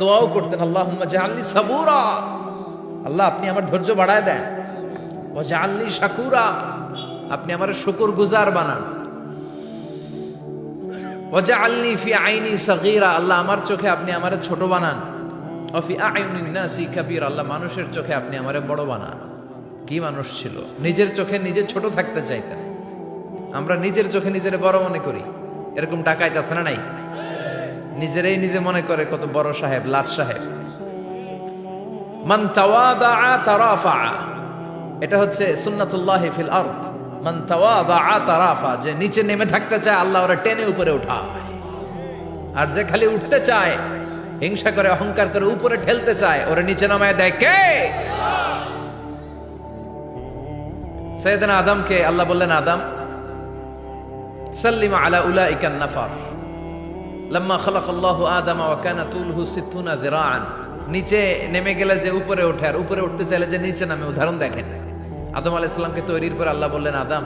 দোয়াও করতেন, আল্লাহুম্মা জাআলনি সাবুরা, আল্লাহ আপনি আমার ধৈর্য বাড়ায় দেন, ওয়া জাআলনি শাকুরা, আপনি আমার শুকরগুজার বানান, ওয়া জাআলনি ফি আইনি সাগীরা, আল্লাহ আমার চোখে আপনি আমারে ছোট বানান, ওয়া ফি আয়ুনিন নাসি কাবীরা, আল্লাহ মানুষের চোখে আপনি আমারে বড় বানান। কি মানুষ ছিল, নিজের চোখে নিজে ছোট থাকতে চাইতেন। আমরা নিজের চোখে নিজের বড় মনে করি, এরকম ডাকাইত আছে না নাই? নিজেরাই নিজে মনে করে কত বড় সাহেব, লাট সাহেব। মান তাওয়াদা তারাফা, এটা হচ্ছে সুন্নাতুল্লাহি ফিল আরদ। মান তাওয়াদা তারাফা, যে নিচে নেমে থাকতে চায় আল্লাহ ওরা টেনে উপরে উঠায়, আর যে খালি উঠতে চায়, হিংসা করে অহংকার করে উপরে ঠেলতে চায়, ওরা নিচে নামায় দেয় কে? সাইয়েদনা আদমকে আল্লাহ বললেন, আদম সাল্লিম আলা উলাইকান নাফার লাম্মা খালাকাল্লাহু আদামা ওয়া কানা তুলহু 60 যিরাআন। নিচে নেমে গেলে যে উপরে ওঠে, আর উপরে উঠতে চাইলে যে নিচে নামে, উদাহরণ দেখেন। আদম আলাইহিস সালামকে তৈরির পর আল্লাহ বললেন, আদম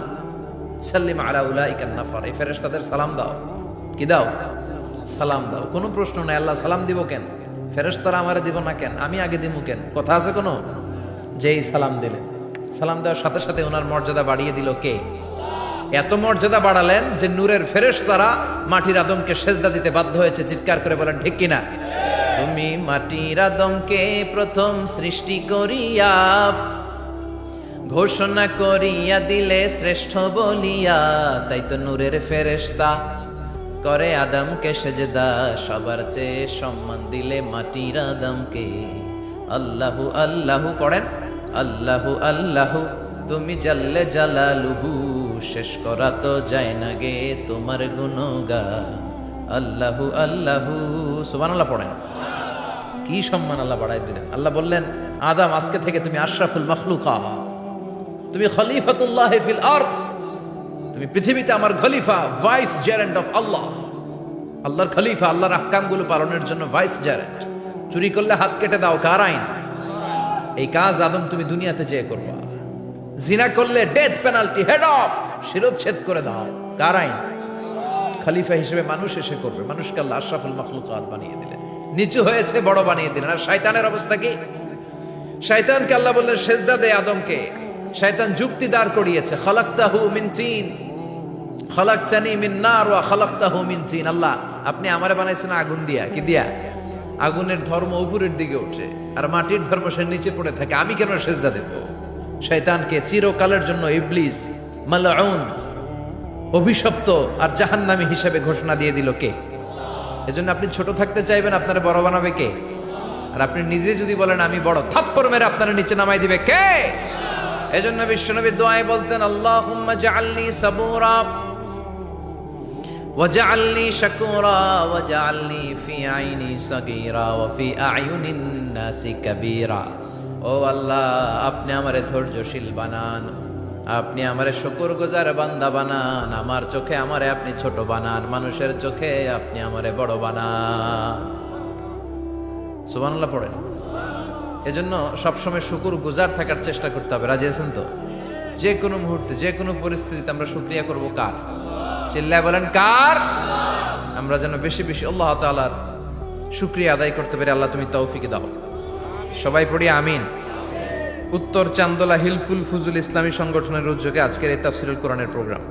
সাল্লিম আলা উলাইকান নাফার, এই ফেরেশতাদের সালাম দাও। কি দাও? সালাম দাও। কোনো প্রশ্ন নাই, আল্লাহ সালাম দিব কেন? ফেরেশতারা আমারে দিব না কেন? আমি আগে দিব কেন? কথা আছে কোনো? যেই সালাম দিলেন, সালাম দেওয়ার সাথে সাথে ওনার মর্যাদা বাড়িয়ে দিল কে? এত মর্যাদা বাড়ালেন যে নূরের ফেরেশতারা মাটির আদমকে সেজদা দিতে বাধ্য হয়েছে। চিৎকার করে বলেন ঠিক কিনা? তুমি মাটির আদমকে প্রথম সৃষ্টি করিয়া ঘোষণা করিয়া দিলে শ্রেষ্ঠ বলিয়া, তাই তো নূরের ফেরেশতা করে আদমকে সেজদা, সবার চেয়ে সম্মান দিলে মাটির আদমকে। আল্লাহু আল্লাহু পড়েন, আল্লাহু আল্লাহু তুমি জাল্লে জালালুহু, শেষ করা তো যায় না গে তোমার গুণগান। আল্লাহু আল্লাহু, সুবহানাল্লাহ পড়েন। কি সম্মান আল্লাহ বাড়াই দিলেন। আল্লাহ বললেন, আদম আজকে থেকে তুমি আশরাফুল মাখলুকাত, তুমি খলিফাতুল্লাহ ফিল আরদ, তুমি পৃথিবীতে আমার খলিফা, ভাইস জেরেন্ট অফ আল্লাহ। আল্লাহর খলিফা, আল্লাহর আহকামগুলো পালনের জন্য ভাইস জেরেন্ট। চুরি করলে হাত কেটে দাও, কার আইন? এই কাজ আদম তুমি দুনিয়াতে যেয়ে করবা। জিনা করলে ডেথ পেনাল্টি, হেড অফ, শিরোচ্ছেদ করে দাও, কার আইন? খলিফা হিসেবে মানুষ এসে করবে। মানুষকে আল্লাহ আশরাফুল মাখলুকাত বানিয়ে দিলেন, নিচু হয়েছে বড় বানিয়ে দিলেন। আর শয়তানের অবস্থা কি? শয়তানকে আল্লাহ বললেন সেজদা দে আদমকে। শয়তান যুক্তি দাঁড় করিয়েছে, খালাকতাহু মিন তিন খালাকতানি মিন নার ওয়া খালাকতাহু মিন তিন। আল্লাহ আপনি আমারে বানাইছেন আগুন দিয়া। কি দিয়া? আগুনের ধর্ম উপরের দিকে ওঠে, আর মাটির ধর্ম সে নিচে পড়ে থাকে, আমি কেন সেজদা দেব? শয়তানকে চিরকালের জন্য ইবলিস মালউন, অভিশপ্ত আর জাহান্নামী হিসেবে ঘোষণা দিয়ে দিল কে? এজন্য আপনি ছোট থাকতে চাইবেন, আপনারা বড় বানাবে কে? আর আপনি নিজে যদি বলেন আমি বড়, থাপ্পড় মেরে আপনারা নিচে নামাই দিবে কে? এজন্য বিশ্বনবী দোয়ায় বলতেন, আল্লাহুম্মা জাআলনি সাবুরা ওয়া জাআলনি শাকুরা ওয়া জাআলনি ফি আইনি সাগীরা ওয়া ফি আয়ুনিন নাসি কাবীরা। ও আল্লাহ, আপনি আমারে ধৈর্যশীল বানান, আপনি আমারে শুকরগুজার বান্দা বানান, আমার চোখে আমারে আপনি ছোট বানান, মানুষের চোখে আপনি আমারে বড় বানান। সুবহানাল্লাহ পড়েন। এজন্য সবসময় শুকরগুজার থাকার চেষ্টা করতে হবে। রাজি আছেন তো? যে কোনো মুহূর্তে, যে কোনো পরিস্থিতিতে আমরা শুকরিয়া করব কার? চিল্লায় বলেন কার? আমরা যেন বেশি বেশি আল্লাহ তাআলার শুকরিয়া আদায় করতে পারি। আল্লাহ তুমি তৌফিক দাও। সবাই পড়ি আমিন। উত্তর চান্দোলা হিলফুল ফুজুল ইসলামী সংগঠনের উদ্যোগে আজকের এই তাফসীরুল কোরআনের প্রোগ্রাম।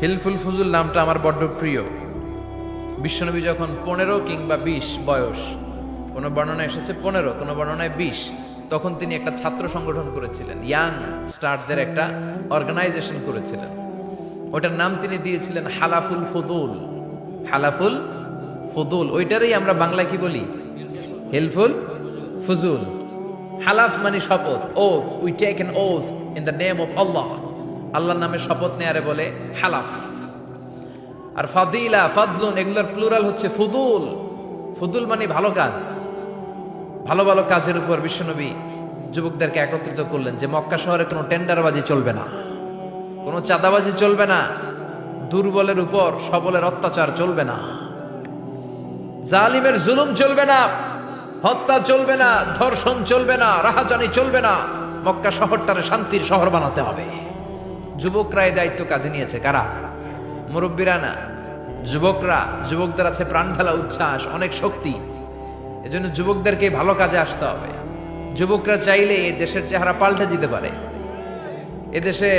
হিলফুল ফুজুল নামটা আমার বড্ড প্রিয়। বিশ্বনবী যখন 15 কিংবা 20 বয়স, কোনো বর্ণনায় এসেছে 15, কোনো বর্ণনায় 20, তখন তিনি একটা ছাত্র সংগঠন করেছিলেন, ইয়াং স্টারদের একটা অর্গানাইজেশন করেছিলেন। ওটার নাম তিনি দিয়েছিলেন হালাফুল ফুদুল। হালাফুল ফুদুল, ওইটারই আমরা বাংলা কি বলি? হিলফুল ফুজুল। হালাফ মানে শপথ, oath, we take an oath in the name of Allah. আল্লাহর নামে শপথ নেয়ারে বলে হালাফ। আর ফাদিলা, ফাদলুন, এগুলোর প্লুরাল হচ্ছে ফুদুল। ফুদুল মানে ভালো কাজ। ভালো ভালো কাজের উপর বিশ্বনবী যুবকদেরকে একত্রিত করলেন যে মক্কা শহরে কোনো টেন্ডারবাজি চলবে না, কোনো চাঁদাবাজি চলবে না, দুর্বলের উপর সবলের অত্যাচার চলবে না, জালিমের জুলুম চলবে না, হত্যা চলবে না, ধর্ষণ চলবে না, রাহাজানি চলবে না। মক্কা শহরটারে শান্তির শহর বানাতে হবে। যুবকরা এই দায়িত্ব কাঁধে নিয়েছে। কারা? মুরব্বীরা না, যুবকরা। যুবকদের আছে প্রাণ ঢালা উচ্ছ্বাস, অনেক শক্তি। এজন্য যুবকদেরকে ভালো কাজে আসতে হবে। যুবকরা চাইলে এই দেশের চেহারা পাল্টে দিতে পারে। এদেশে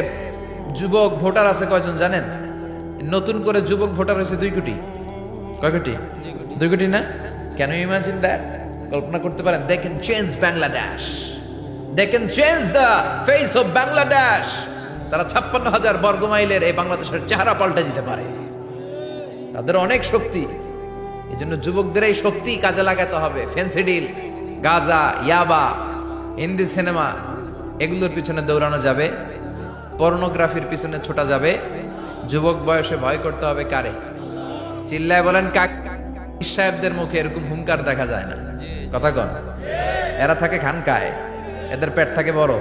যুবক ভোটার আছে কয়জন জানেন? নতুন করে যুবক ভোটার হয়েছে 2 কোটি। কয় কোটি? 2 কোটি না? Can you imagine that? কল্পনা করতে পারেন? They can change Bangladesh, they can change the face of Bangladesh. তারা 56,000 বর্গ মাইলের এই বাংলাদেশের চেহারা পাল্টে দিতে পারে। তাদের অনেক শক্তি। এই জন্য যুবকদের এই শক্তি কাজে লাগাতে হবে। ফেন্সি ডিল, গাজা, ইয়াবা, হিন্দি সিনেমা এগুলোর পিছনে দৌড়ানো যাবে, পর্নোগ্রাফির পিছনে ছোটা যাবে। যুবক বয়সে ভয় করতে হবে কারে? চিল্লায় বলেন কাক। সাহেবদের মুখে এরকম হুঙ্কার দেখা যায় না। কথা কন। এরা থাকে খানকায়, এদের পেট থাকে বড়।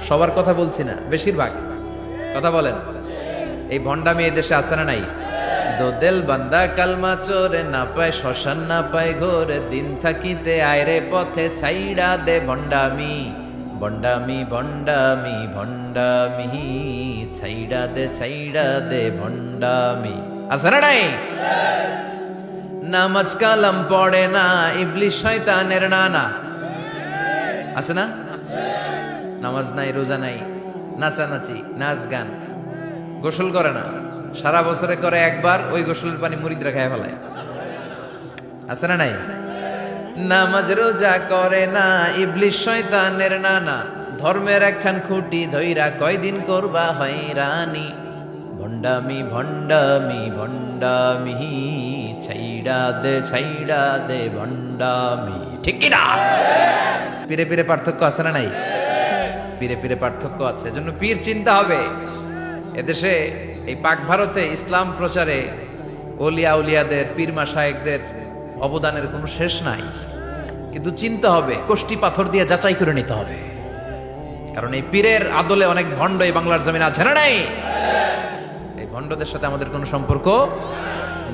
সবার কথা বলছি না, বেশিরভাগ। কথা বলেন। এই ভণ্ডামি এই দেশে আছে না নাই? দোদেল বান্দা কালমা চোরে, না পায় শ্মশান না পায় ঘোরে, দিন থাকিতে আয়রে পথে ছাইড়া দে ভণ্ডামি, ভণ্ডামি ভণ্ডামি ভণ্ডামি, ছাইড়া দে ভণ্ডামি। আছে না নাই? নামাজ কালাম পড়ে না, ইবলিশ শয়তানের নানা। আছে না? নামাজ নাই, রোজা নাই, নাচানাচি, নাচ গান, গোসল করে না, সারা বছরে করে একবার, ওই গোসলের পানি মুরিদরা খায় ফেলায়। আছে না নাই? নামাজ রোজা করে না, ইবলিশ শয়তানের নানা, ধর্মের একখান খুঁটি ধইরা কয়দিন করবা হয়রানি, ভণ্ডামি ভণ্ডামি ভণ্ডামি, ছাইড়া দে ভণ্ডামি। ঠিক কি না? পীরে পীরে পার্থক্য আছে না নাই? পীরে পীরে পার্থক্য আছে। এজন্য পীর চিন্তা হবে। এদেশে এই পাক ভারতে ইসলাম প্রচারে ওলিয়া উলিয়াদের, পীর মাশায়েখদের অবদানের কোনো শেষ নাই। কিন্তু চিন্তা হবে, কষ্টি পাথর দিয়ে যাচাই করে নিতে হবে। কারণ এই পীরের আদলে অনেক ভণ্ড এই বাংলার জমিন আছে না নাই? এই ভণ্ডদের সাথে আমাদের কোনো সম্পর্ক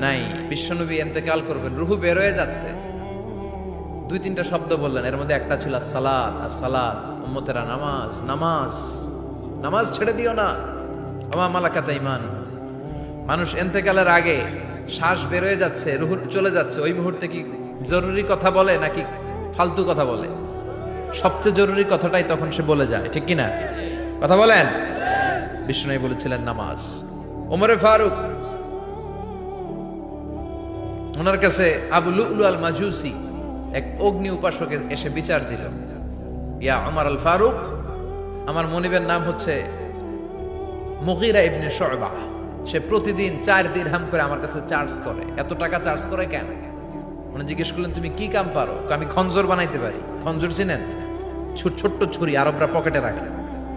নাই। বিশ্বনবী ইন্তেকাল করবেন, রুহু বের হয়ে যাচ্ছে, 2-3টা শব্দ বললেন, এর মধ্যে একটা ছিল সালাত। আর সালাত, উম্মতেরা নামাজ, নামাজ, নামাজ ছেড়ে দিও না। আমা মালাকাত ঈমান। মানুষ ইন্তেকালের আগে শ্বাস বের হয়ে যাচ্ছে, রুহু চলে যাচ্ছে, ওই মুহূর্তে কি জরুরি কথা বলে নাকি ফালতু কথা বলে? সবচেয়ে জরুরি কথাটাই তখন সে বলে যায়। ঠিক কিনা? কথা বলেন। বিষ্ণু বলেছিলেন নামাজ। ওমরে ফারুক, ওনার কাছে আবু লুলু আল মাজুসি, এক অগ্নি উপাসক, এসে বিচার দিল, ইয়া ওমর আল ফারুক, আমার মনিবের নাম হচ্ছে মুগীরা ইবনে শুবা। সে প্রতিদিন 4 দিরহাম করে আমার কাছে চার্জ করে। এত টাকা চার্জ করে কেন? উনি জিজ্ঞেস করলেন, তুমি কি কাম পারো? আমি খঞ্জর বানাইতে পারি। খঞ্জর চিনেন? ছোট্ট ছুরি, আরবরা পকেটে রাখে।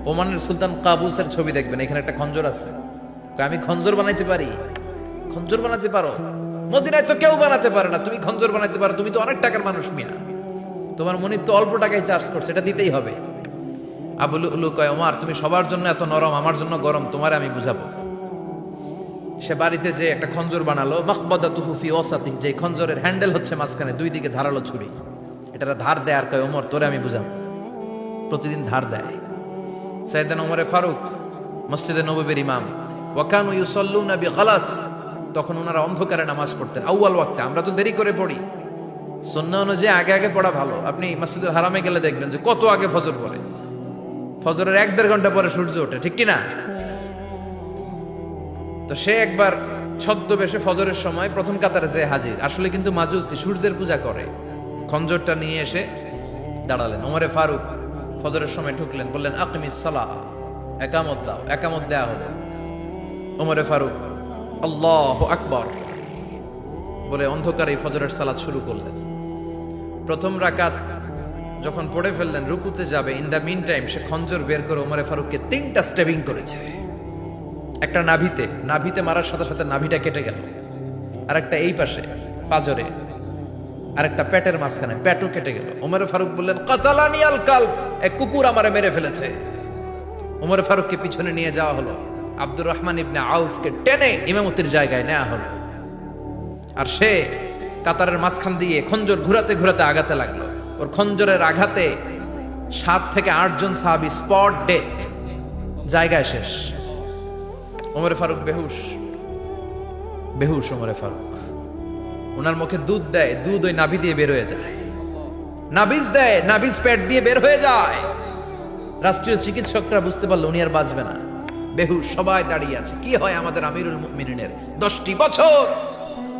ওমানের সুলতান কাবুসের ছবি দেখবেন, এখানে একটা খঞ্জর আছে। আমি খঞ্জর বানাইতে পারি। খঞ্জর বানাতে পারো? মদিনায় তো কেউ বানাতে পারে না, তুমি খঞ্জর বানাইতে পারো? তুমি তো অনেক টাকার মানুষ মিয়া, তোমার মনিব তো অল্প টাকায় চার্জ করছে, এটা দিতেই হবে। আবু লুলু কয়, ওমর তুমি সবার জন্য এত নরম, আমার জন্য গরম, তোমার আমি বুঝাবো। সে বাড়িতে যে একটা খঞ্জর বানালো, মাকবাদাতুহু ফি ওয়াসাতি, যে খঞ্জরের হ্যান্ডেল হচ্ছে মাঝখানে, 2 দিকে ধারালো ছুরি। এটা ধার দেয়, আর কয়, ওমর তোরে আমি বুঝাবো। প্রতিদিন ধার দেয়। সাইয়েদনা ওমরে ফারুক মসজিদে নববীর ইমাম, ওয়া কানু ইউসাল্লুনা বিগালাস, তখন ওনারা অন্ধকারে নামাজ পড়তেন আউয়াল ওয়াক্তে। আমরা তো দেরি করে পড়ি, সুন্নাহ অনুযায়ী আগে আগে পড়া ভালো। আপনি মসজিদুল হারামে গেলে দেখবেন যে কত আগে ফজর পড়ে। ফজরের 1-1.5 ঘন্টা পরে সূর্য ওঠে। ঠিক কিনা? তো সে একবার ছদ্মবেশে ফজরের সময় প্রথম কাতারে যে হাজির, আসলে কিন্তু মাজুসি, সূর্যের পূজা করে। খঞ্জরটা নিয়ে এসে দাঁড়ালেন। ওমরে ফারুক ফজরের সময় ঢুকলেন, বললেন আকিমিস সালাহ, একামত দাও। একামত দেয়া হলো। ওমরে ফারুক আল্লাহু আকবার বলে অন্ধকারে ফজরের সালাত শুরু করলেন। প্রথম রাকাত যখন পড়ে ফেললেন, রুকুতে যাবে, ইন দ্য মিন টাইম সে খঞ্জর বের করে ওমরে ফারুককে 3টা স্টেবিং করেছে। একটা নাভিতে মারার সাথে সাথে নাভিটা কেটে গেল, আর একটা এই পাশে পাজরে, আর একটা পেটের মাঝখানে, পেটও কেটে গেল। ওমরে ফারুক বললেন, কাতালানি আল কালব, এক কুকুর আমারে মেরে ফেলেছে। ওমরে ফারুককে পিছনে নিয়ে যাওয়া হলো। আব্দুর রহমান ইবনে আউফকে টেনে ইমামতির জায়গায় নেওয়া হলো। আর সে কাতারের মাঝখান দিয়ে খঞ্জর ঘুরাতে ঘুরাতে আগাতে লাগলো। ওর খঞ্জরের আঘাতে 7 থেকে 8 জন সাহাবী স্পট ডেথ, জায়গায় শেষ। ওমরে ফারুক বেহুশ। ওমরে ফারুক, ওনার মুখে দুধ দেয়, দুধ ওই নাভি দিয়ে বের হয়ে যায়। নাবিজ দেয়, নাবিজ পেট দিয়ে বের হয়ে যায়। রাষ্ট্রীয় চিকিৎসকরা বুঝতে পারলো উনি আর বাঁচবে না, বেহুশ, সবাই দাঁড়িয়ে আছে। কি হয় আমাদের আমিরুল মুমিনিনের? 10টি বছর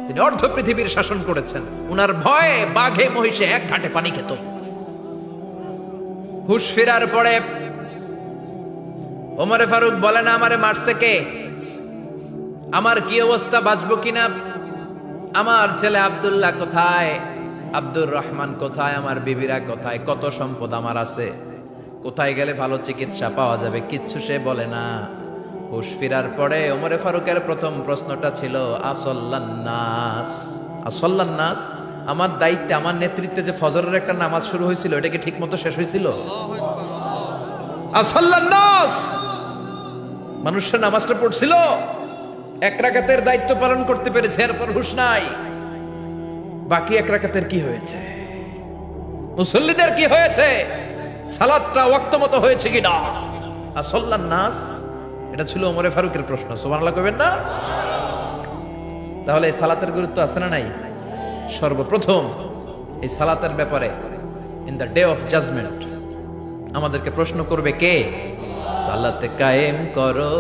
তিনি অর্ধ পৃথিবীর শাসন করেছেন, উনার ভয়ে বাঘে মহিষে এক ঘাটে পানি খেত। হুশ ফেরার পরে ওমরে ফারুক বলেন, আমারে মারছে কে? আমার কি অবস্থা, বাঁচবো কিনা? আমার ছেলে আব্দুল্লাহ কোথায়? আব্দুর রহমান কোথায়? আমার বিবিরা কোথায়? কত সম্পদ আমার আছে, কোথায় গেলে ভালো চিকিৎসা পাওয়া যাবে? কিচ্ছু সে বলে না। হুশ ফিরার পরে ওমরে ফারুকের প্রথম প্রশ্নটা ছিল, আসল্লান্নাস, আসল্লান্নাস, আমার দায়িত্বে, আমার নেতৃত্বে যে ফজরের একটা নামাজ শুরু হয়েছিল, এটা কি ঠিক মতো শেষ হয়েছিল? আসল্লান্নাস, মানুষের নামাজটা পড়ছিল, এক রাকাতের দায়িত্ব পালন করতে পেরেছে, এরপর হুশ নাই। বাকি এক রাকাতের কি হয়েছে? মুসল্লিদের কি হয়েছে? সালাতটা ওয়াক্ত মতো হয়েছে কিনা? আসল্লান্নাস, এটা ছিল ওমরে ফারুকের প্রশ্ন। সুবহানাল্লাহ কইবেন না? তাহলে এই সালাতের গুরুত্ব আছে না নাই? সর্বপ্রথম এই সালাতের ব্যাপারে in the day of judgment আমাদেরকে প্রশ্ন করবে কে? সালাত কায়েম করো,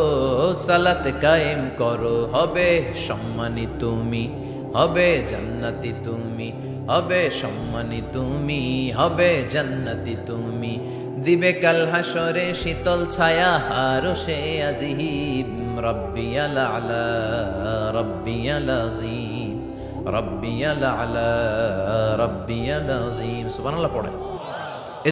সালাত কায়েম করো, হবে সম্মানী তুমি, হবে জান্নাতি তুমি, হবে সম্মানী তুমি, হবে জান্নাতি তুমি। দিবে কাল হাসরে শীতল ছায়া হারশে আজিম, রব্বিয়াল আলা, রব্বিয়াল আযীম, রব্বিয়াল আলা, রব্বিয়াল আযীম। সুবহানাল্লাহ পড়ে।